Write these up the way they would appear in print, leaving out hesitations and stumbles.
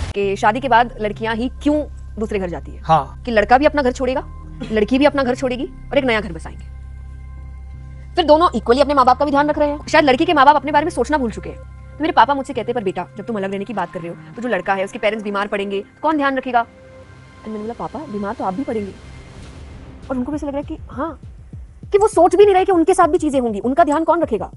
कि शादी के बाद लड़कियां ही क्यों दूसरे घर जाती है। हाँ। कि लड़का भी अपना घर छोड़ेगा, लड़की भी अपना घर छोड़ेगी और एक नया घर बसाएंगे। फिर दोनों इक्वली अपने माँ बाप का भी ध्यान रख रहे हैं। शायद लड़की के माँ बाप अपने बारे में सोचना भूल चुके हैं। तो मेरे पापा मुझसे कहते, पर बेटा जब तुम अलग रहने की बात कर रहे हो तो जो लड़का है उसके पेरेंट्स बीमार पड़ेंगे, कौन ध्यान रखेगा। मैंने बोला पापा बीमार तो आप भी पड़ेंगे। और उनको भी ऐसा लग रहा है कि हाँ, कि वो सोच भी नहीं रहे कि उनके साथ भी चीजें होंगी, उनका ध्यान कौन रखेगा।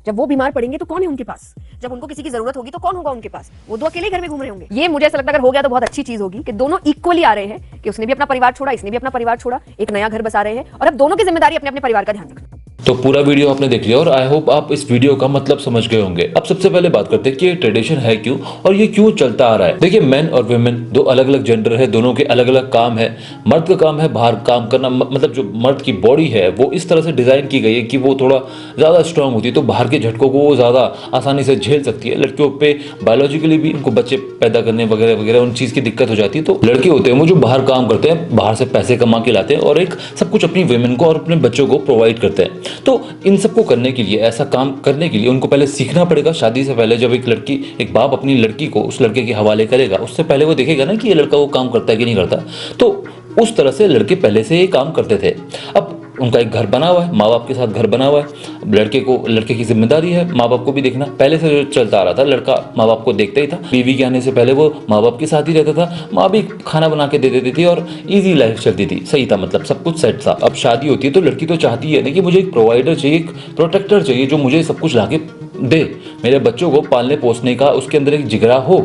जब वो बीमार पड़ेंगे तो कौन है उनके पास, जब उनको किसी की जरूरत होगी तो कौन होगा उनके पास। वो दो अकेले घर में घूम रहे होंगे। ये मुझे ऐसा लगता है अगर हो गया तो बहुत अच्छी चीज होगी कि दोनों इक्वली आ रहे हैं, कि उसने भी अपना परिवार छोड़ा, इसने भी अपना परिवार छोड़ा, एक नया घर बसा रहे हैं और अब दोनों की जिम्मेदारी अपने अपने परिवार का ध्यान रखना। तो पूरा वीडियो आपने देख लिया और आई होप आप इस वीडियो का मतलब समझ गए होंगे। अब सबसे पहले बात करते हैं कि ये ट्रेडिशन है क्यों और ये क्यों चलता आ रहा है। देखिए, मेन और वुमेन दो अलग अलग जेंडर है, दोनों के अलग अलग काम है। मर्द का काम है बाहर काम करना, मतलब जो मर्द की बॉडी है वो इस तरह से डिजाइन की गई है कि वो थोड़ा ज्यादा स्ट्रांग होती है, तो बाहर के झटकों को वो ज्यादा आसानी से झेल सकती है। लड़कियों पे बायोलॉजिकली भी उनको बच्चे पैदा करने वगैरह वगैरह उन चीज की दिक्कत हो जाती है। तो लड़के होते हैं वो जो बाहर काम करते हैं, बाहर से पैसे कमा के लाते हैं और एक सब कुछ अपनी वुमेन को और अपने बच्चों को प्रोवाइड करते हैं। तो इन को करने के लिए, ऐसा काम करने के लिए उनको पहले सीखना पड़ेगा। शादी से पहले जब एक बाप अपनी लड़की को उस लड़के के हवाले करेगा, उससे पहले वो देखेगा ना कि ये लड़का वो काम करता है कि नहीं करता। तो उस तरह से लड़के पहले से ये काम करते थे। अब उनका एक घर बना हुआ है, माँ बाप के साथ घर बना हुआ है। लड़के की जिम्मेदारी है माँ बाप को भी देखना। पहले से जो चलता आ रहा था, लड़का माँ बाप को देखता ही था। बीवी के आने से पहले वो माँ बाप के साथ ही रहता था, माँ भी खाना बना के दे देती थी और इजी लाइफ चलती थी। सही था, मतलब सब कुछ सेट था। अब शादी होती है तो लड़की तो चाहती है ना कि मुझे एक प्रोवाइडर चाहिए, एक प्रोटेक्टर चाहिए जो मुझे सब कुछ लाके दे, मेरे बच्चों को पालने पोसने का उसके अंदर एक जिगरा हो।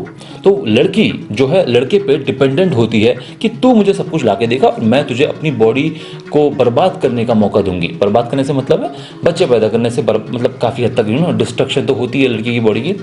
तो लड़की जो है लड़के पे डिपेंडेंट होती है कि तू मुझे सब कुछ लाके देगा और मैं तुझे अपनी बॉडी को बर्बाद करने का मौका दूंगी। बर्बाद करने से मतलब है बच्चे पैदा करने से, मतलब काफी हद तक डिस्ट्रक्शन तो होती है लड़की की बॉडी की,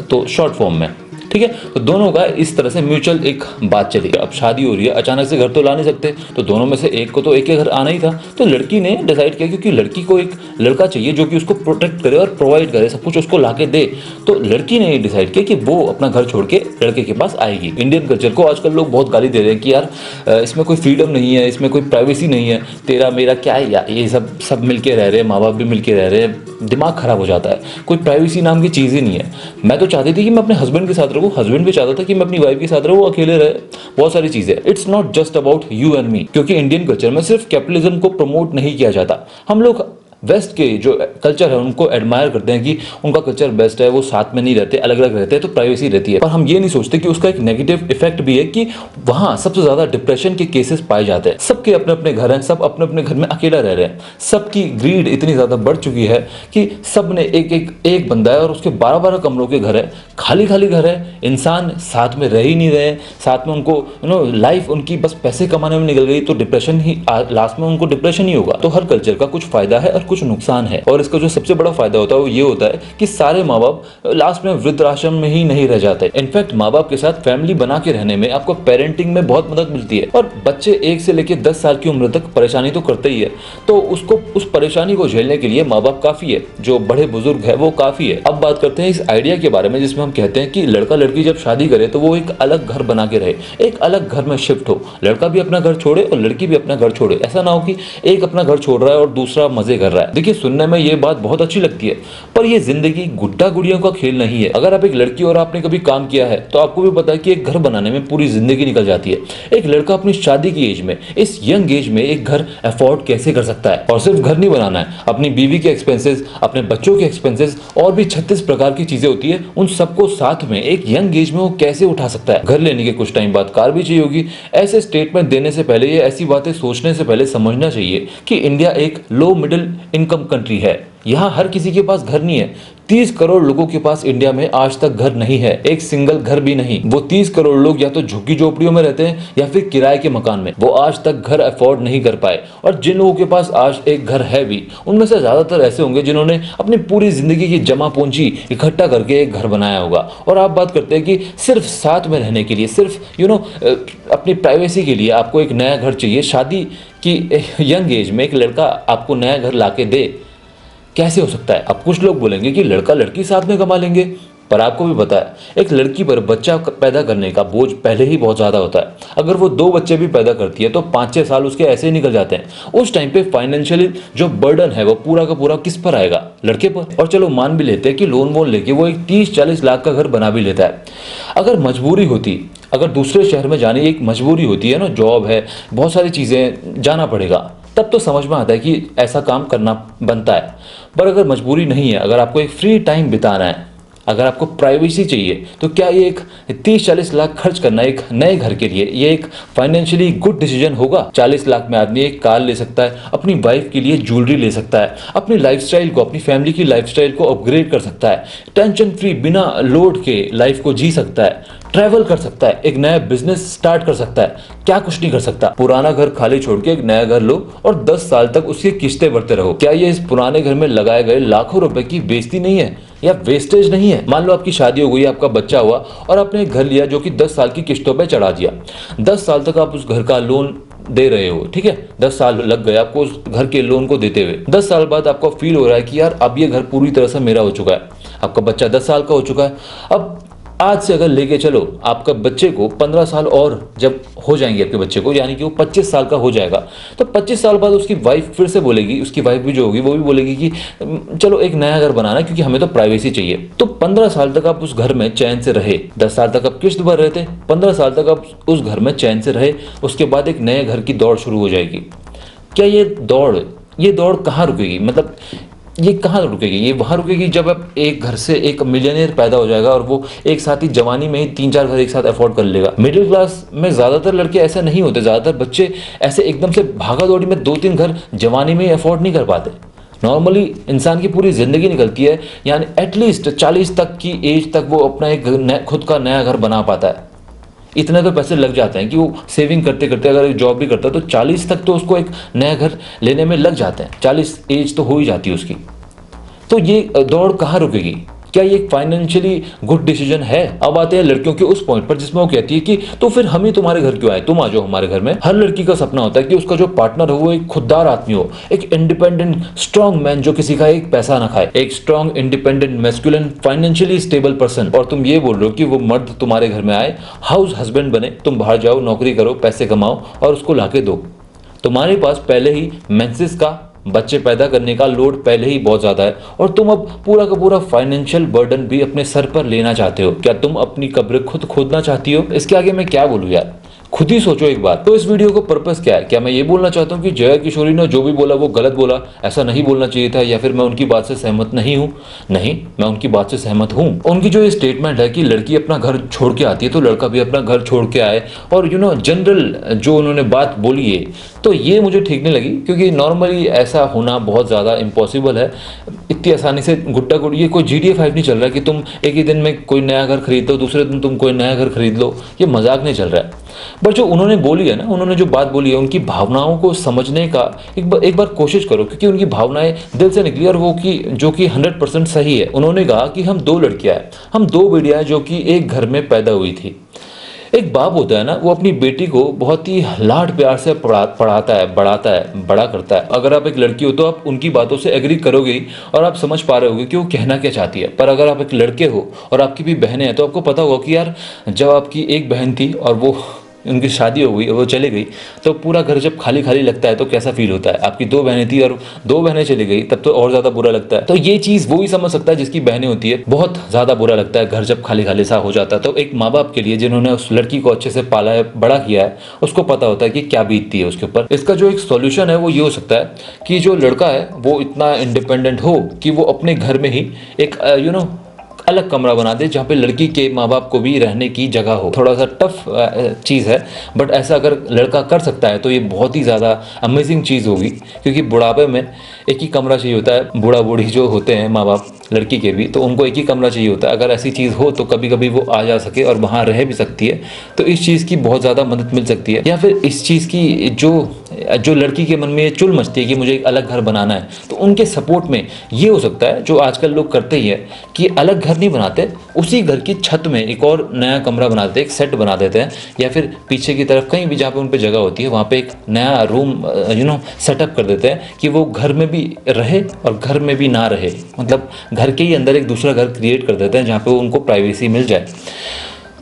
तो शॉर्ट फॉर्म में, ठीक है। तो दोनों का इस तरह से म्यूचुअल एक बात चली। अब शादी हो रही है, अचानक से घर तो ला नहीं सकते, तो दोनों में से एक को तो एक के घर आना ही था। तो लड़की ने डिसाइड किया क्योंकि लड़की को एक लड़का चाहिए जो कि उसको प्रोटेक्ट करे और प्रोवाइड करे, सब कुछ उसको लाके दे। तो लड़की ने डिसाइड किया कि वो अपना घर छोड़ के लड़के के पास आएगी। इंडियन कल्चर को आजकल लोग बहुत गाली दे रहे हैं कि यार इसमें कोई फ्रीडम नहीं है, इसमें कोई प्राइवेसी नहीं है, तेरा मेरा क्या है यार, ये सब मिलके रह रहे हैं, माँ बाप भी मिलके रह रहे हैं, दिमाग खराब हो जाता है। कोई प्राइवेसी नाम की चीज़ ही नहीं है। मैं तो चाहती थी कि मैं अपने हस्बैंड के साथ रहूँ, हस्बैंड भी चाहता था कि मैं अपनी वाइफ के साथ रहूँ, वो अकेले रहे, बहुत सारी चीज़ें। It's not just about you and me, क्योंकि इंडियन कल्चर में सिर्फ कैपिटलिज्म को प्रमोट नहीं किया जाता। हम लोग वेस्ट के जो कल्चर है उनको एडमायर करते हैं कि उनका कल्चर बेस्ट है, वो साथ में नहीं रहते, अलग अलग रहते हैं तो प्राइवेसी रहती है। पर हम ये नहीं सोचते कि उसका एक नेगेटिव इफेक्ट भी है कि वहाँ सबसे ज़्यादा डिप्रेशन के केसेस पाए जाते हैं। सबके अपने अपने घर हैं, सब अपने अपने घर में अकेला रह रहे हैं। सबकी ग्रीड इतनी ज़्यादा बढ़ चुकी है कि सब ने एक बंदा है और उसके 12-12 कमरों के घर है, खाली खाली घर है, इंसान साथ में रह ही नहीं रहे, साथ में उनको लाइफ उनकी बस पैसे कमाने में निकल गई, तो डिप्रेशन ही लास्ट में उनको डिप्रेशन ही होगा। तो हर कल्चर का कुछ फायदा है और कुछ नुकसान है, और इसका जो सबसे बड़ा फायदा होता है वो ये होता है कि सारे माँ बाप लास्ट में वृद्धाश्रम में ही नहीं रह जाते। इनफैक्ट माँ बाप के साथ फैमिली बना के रहने में आपको पेरेंटिंग में बहुत मदद मिलती है। और बच्चे 1 से लेकर 10 साल की उम्र तक परेशानी तो करते ही है, तो उसको उस परेशानी को झेलने के लिए माँ बाप काफी है, जो बड़े बुजुर्ग है वो काफी है। अब बात करते हैं इस आइडिया के बारे में जिसमें हम कहते हैं कि लड़का लड़की जब शादी करे तो वो एक अलग घर बना के रहे, एक अलग घर में शिफ्ट हो। लड़का भी अपना घर छोड़े और लड़की भी अपना घर छोड़े। ऐसा ना हो कि एक अपना घर छोड़ रहा है और दूसरा मजे कर रहा है। देखिए, सुनने में ये बात बहुत अच्छी लगती है, पर ये जिंदगी गुड्डा गुड़ियों का खेल नहीं है। अगर आप एक लड़की और आपने कभी काम किया है तो आपको भी पता है कि एक घर बनाने में पूरी जिंदगी निकल जाती है। एक लड़का अपनी शादी की एज में, इस यंग एज में एक घर अफोर्ड कैसे कर सकता है? और सिर्फ घर नहीं बनाना है, अपनी बीवी के एक्सपेंसेस, अपने बच्चों के एक्सपेंसेस और भी 36 प्रकार की चीजें होती है, उन सबको साथ में एक यंग एज में वो कैसे उठा सकता है? घर लेने के कुछ टाइम बाद कार भी चाहिए होगी। ऐसे स्टेटमेंट देने से पहले, ये ऐसी बातें सोचने से पहले समझना चाहिए कि इंडिया एक लो मिडिल इनकम कंट्री है। यहाँ हर किसी के पास घर नहीं है। 30 करोड़ लोगों के पास इंडिया में आज तक घर नहीं है, एक सिंगल घर भी नहीं। वो 30 करोड़ लोग या तो झुग्गी झोपड़ियों में रहते हैं या फिर किराए के मकान में। वो आज तक घर अफोर्ड नहीं कर पाए। और जिन लोगों के पास आज एक घर है भी, उनमें से ज्यादातर ऐसे होंगे जिन्होंने अपनी पूरी जिंदगी की जमा पूंजी इकट्ठा करके एक घर बनाया होगा। और आप बात करते हैं कि सिर्फ साथ में रहने के लिए, सिर्फ अपनी प्राइवेसी के लिए आपको एक नया घर चाहिए। शादी की यंग एज में एक लड़का आपको नया घर लाके दे, कैसे हो सकता है? अब कुछ लोग बोलेंगे कि लड़का लड़की साथ में कमा लेंगे, पर आपको भी पता है एक लड़की पर बच्चा पैदा करने का बोझ पहले ही बहुत ज़्यादा होता है। अगर वो 2 बच्चे भी पैदा करती है तो 5-6 साल उसके ऐसे ही निकल जाते हैं। उस टाइम पे फाइनेंशियली जो बर्डन है वो पूरा का पूरा किस पर आएगा? लड़के पर। और चलो मान भी लेते हैं कि लोन वोन लेके वो एक 30-40 लाख का घर बना भी लेता है। अगर मजबूरी होती, अगर दूसरे शहर में जाने की एक मजबूरी होती है ना, जॉब है, बहुत सारी चीज़ें, जाना पड़ेगा, तब तो समझ में आता है कि ऐसा काम करना बनता है। पर अगर मजबूरी नहीं है, अगर आपको एक फ्री टाइम बिताना है, अगर आपको प्राइवेसी चाहिए, तो क्या ये एक 30-40 लाख खर्च करना एक नए घर के लिए ये एक फाइनेंशियली गुड डिसीजन होगा? 40 लाख में आदमी एक कार ले सकता है, अपनी वाइफ के लिए ज्वेलरी ले सकता है, अपनी लाइफस्टाइल को, अपनी फैमिली की लाइफस्टाइल को अपग्रेड कर सकता है, टेंशन फ्री बिना लोड के लाइफ को जी सकता है, ट्रैवल कर सकता है, एक नया बिजनेस स्टार्ट कर सकता है। क्या कुछ नहीं कर सकता? पुराना घर खाली छोड़ के एक नया घर लो और 10 साल तक उसकी किस्तें भरते रहो। क्या ये इस पुराने घर में लगाए गए लाखों रुपए की बेइज्जती नहीं है या वेस्टेज नहीं है? मान लो आपकी शादी हो गई, आपका बच्चा हुआ और आपने एक घर लिया जो कि 10 साल की किस्तों पे चढ़ा दिया। 10 साल तक आप उस घर का लोन दे रहे हो, ठीक है, 10 साल लग गए आपको उस घर के लोन को देते हुए। 10 साल बाद आपको फील हो रहा है कि यार अब ये घर पूरी तरह से मेरा हो चुका है। आपका बच्चा 10 साल का हो चुका है। अब आज से अगर लेके चलो आपका बच्चे को 15 साल और जब हो जाएंगे आपके बच्चे को, यानी कि वो 25 साल का हो जाएगा, तो 25 साल बाद उसकी वाइफ फिर से बोलेगी, उसकी वाइफ भी जो होगी वो भी बोलेगी कि चलो एक नया घर बनाना, क्योंकि हमें तो प्राइवेसी चाहिए। तो 15 साल तक आप उस घर में चैन से रहे, 10 साल तक आप किस्त भर रहे थे, 15 साल तक आप उस घर में चैन से रहे, उसके बाद एक नए घर की दौड़ शुरू हो जाएगी। क्या ये दौड़ कहाँ रुकेगी? मतलब ये कहाँ रुकेगी? ये वहाँ रुकेगी जब आप एक घर से एक मिलियनेयर पैदा हो जाएगा और वो एक साथ ही जवानी में ही 3-4 घर एक साथ अफोर्ड कर लेगा। मिडिल क्लास में ज़्यादातर लड़के ऐसे नहीं होते, ज़्यादातर बच्चे ऐसे एकदम से भागा दौड़ी में 2-3 घर जवानी में ही अफोर्ड नहीं कर पाते। नॉर्मली इंसान की पूरी ज़िंदगी निकलती है, यानी एटलीस्ट 40 तक की एज तक वो अपना एक खुद का नया घर बना पाता है। इतने तो पैसे लग जाते हैं कि वो सेविंग करते करते, अगर एक जॉब भी करता है तो 40 तक तो उसको एक नया घर लेने में लग जाते हैं। 40 एज तो हो ही जाती है उसकी। तो ये दौड़ कहाँ रुकेगी? क्या ये फाइनेंशियली गुड डिसीजन है? अब आते हैं लड़कियों के उस पॉइंट पर जिसमें वो कहती है कि तो फिर हम ही तुम्हारे घर क्यों आए, तुम आ जाओ हमारे घर में। हर लड़की का सपना होता है कि उसका जो पार्टनर हो वो एक खुददार आदमी हो, एक इंडिपेंडेंट स्ट्रॉन्ग मैन जो किसी का एक पैसा ना खाए, एक strong independent masculine financially stable person. और तुम ये बोल रहे हो कि वो मर्द तुम्हारे घर में आए, हाउस हस्बैंड बने, तुम बाहर जाओ, नौकरी करो, पैसे कमाओ और उसको लाके दो। तुम्हारे पास पहले ही मेंसेस का, बच्चे पैदा करने का लोड पहले ही बहुत ज्यादा है और तुम अब पूरा का पूरा फाइनेंशियल बर्डन भी अपने सर पर लेना चाहते हो। क्या तुम अपनी कब्र खुद खोदना चाहती हो? इसके आगे मैं क्या बोलूं यार, खुद ही सोचो एक बार। तो इस वीडियो का पर्पस क्या है? क्या मैं ये बोलना चाहता हूँ कि जया किशोरी ने जो भी बोला वो गलत बोला, ऐसा नहीं बोलना चाहिए था, या फिर मैं उनकी बात से सहमत नहीं हूँ? नहीं, मैं उनकी बात से सहमत हूँ। उनकी जो ये स्टेटमेंट है कि लड़की अपना घर छोड़ के आती है तो लड़का भी अपना घर छोड़ के आए, और जनरल जो उन्होंने बात बोली है, तो ये मुझे ठीक नहीं लगी, क्योंकि नॉर्मली ऐसा होना बहुत ज़्यादा इम्पॉसिबल है। इतनी आसानी से गुट्टा गुट, ये कोई GTA 5 नहीं चल रहा है कि तुम एक ही दिन में कोई नया घर खरीद लो, दूसरे दिन तुम कोई नया घर खरीद लो, ये मजाक नहीं चल रहा है। बट जो उन्होंने बोली है ना, उन्होंने जो बात बोली है, उनकी भावनाओं को समझने का एक बार कोशिश करो, क्योंकि उनकी भावनाएं दिल से निकली और वो की जो कि 100% सही है। उन्होंने कहा कि हम 2 लड़कियां हैं, हम 2 बेटियां जो कि एक घर में पैदा हुई थी। एक बाप होता है ना, वो अपनी बेटी को बहुत ही लाड प्यार से पढ़ाता है, बढ़ाता है, बड़ा करता है। अगर आप एक लड़की हो तो आप उनकी बातों से एग्री करोगे ही और आप समझ पा रहे होगे कि वो कहना क्या चाहती है। पर अगर आप एक लड़के हो और आपकी भी बहनें हैं तो आपको पता होगा कि यार जब आपकी एक बहन थी और वो उनकी शादी हो गई और वो चली गई, तो पूरा घर जब खाली खाली लगता है तो कैसा फील होता है। आपकी 2 बहनें थी और 2 बहनें चली गई, तब तो और ज्यादा बुरा लगता है। तो ये चीज वो ही समझ सकता है जिसकी बहनें होती है, बहुत ज्यादा बुरा लगता है घर जब खाली खाली सा हो जाता है। तो एक माँ बाप के लिए जिन्होंने उस लड़की को अच्छे से पाला है, बड़ा किया है, उसको पता होता है कि क्या बीतती है उसके ऊपर। इसका जो एक सॉल्यूशन है वो ये हो सकता है कि जो लड़का है वो इतना इंडिपेंडेंट हो कि वो अपने घर में ही एक अलग कमरा बना दे जहाँ पे लड़की के माँ बाप को भी रहने की जगह हो। थोड़ा सा टफ चीज़ है, बट ऐसा अगर लड़का कर सकता है तो ये बहुत ही ज़्यादा अमेजिंग चीज़ होगी, क्योंकि बुढ़ापे में एक ही कमरा चाहिए होता है। बूढ़ा बूढ़ी जो होते हैं माँ बाप लड़की के भी, तो उनको एक ही कमरा चाहिए होता है। अगर ऐसी चीज़ हो तो कभी कभी वो आ जा सके और वहाँ रह भी सकती है, तो इस चीज़ की बहुत ज़्यादा मदद मिल सकती है। या फिर इस चीज़ की जो में जो लड़की के मन में ये चुल मचती है कि मुझे एक अलग घर बनाना है, तो उनके सपोर्ट में ये हो सकता है जो आजकल लोग करते ही है कि अलग घर नहीं बनाते, उसी घर की छत में एक और नया कमरा बना देते हैं, एक सेट बना देते हैं, या फिर पीछे की तरफ कहीं भी जहाँ पे उन पे जगह होती है वहाँ पे एक नया रूम सेटअप कर देते हैं कि वो घर में भी रहे और घर में भी ना रहे, मतलब घर के ही अंदर एक दूसरा घर क्रिएट कर देते हैं जहाँ पे उनको प्राइवेसी मिल जाए।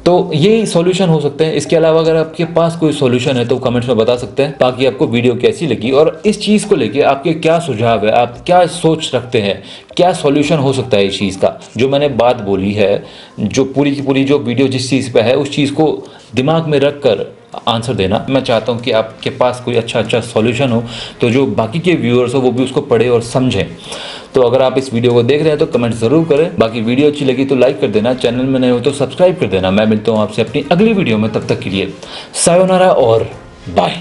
तो ये सॉल्यूशन हो सकते हैं। इसके अलावा अगर आपके पास कोई सॉल्यूशन है तो कमेंट्स में बता सकते हैं। बाकी आपको वीडियो कैसी लगी और इस चीज़ को लेके आपके क्या सुझाव है, आप क्या सोच रखते हैं, क्या सॉल्यूशन हो सकता है इस चीज़ का। जो मैंने बात बोली है, जो पूरी की पूरी जो वीडियो जिस चीज़ पे है उस चीज़ को दिमाग में रख कर आंसर देना। मैं चाहता हूँ कि आपके पास कोई अच्छा सॉल्यूशन हो तो जो बाकी के व्यूअर्स हो वो भी उसको पढ़े और समझें। तो अगर आप इस वीडियो को देख रहे हैं तो कमेंट ज़रूर करें। बाकी वीडियो अच्छी लगी तो लाइक कर देना, चैनल में नए हो तो सब्सक्राइब कर देना। मैं मिलता हूँ आपसे अपनी अगली वीडियो में, तब तक के लिए सायोनारा और बाय।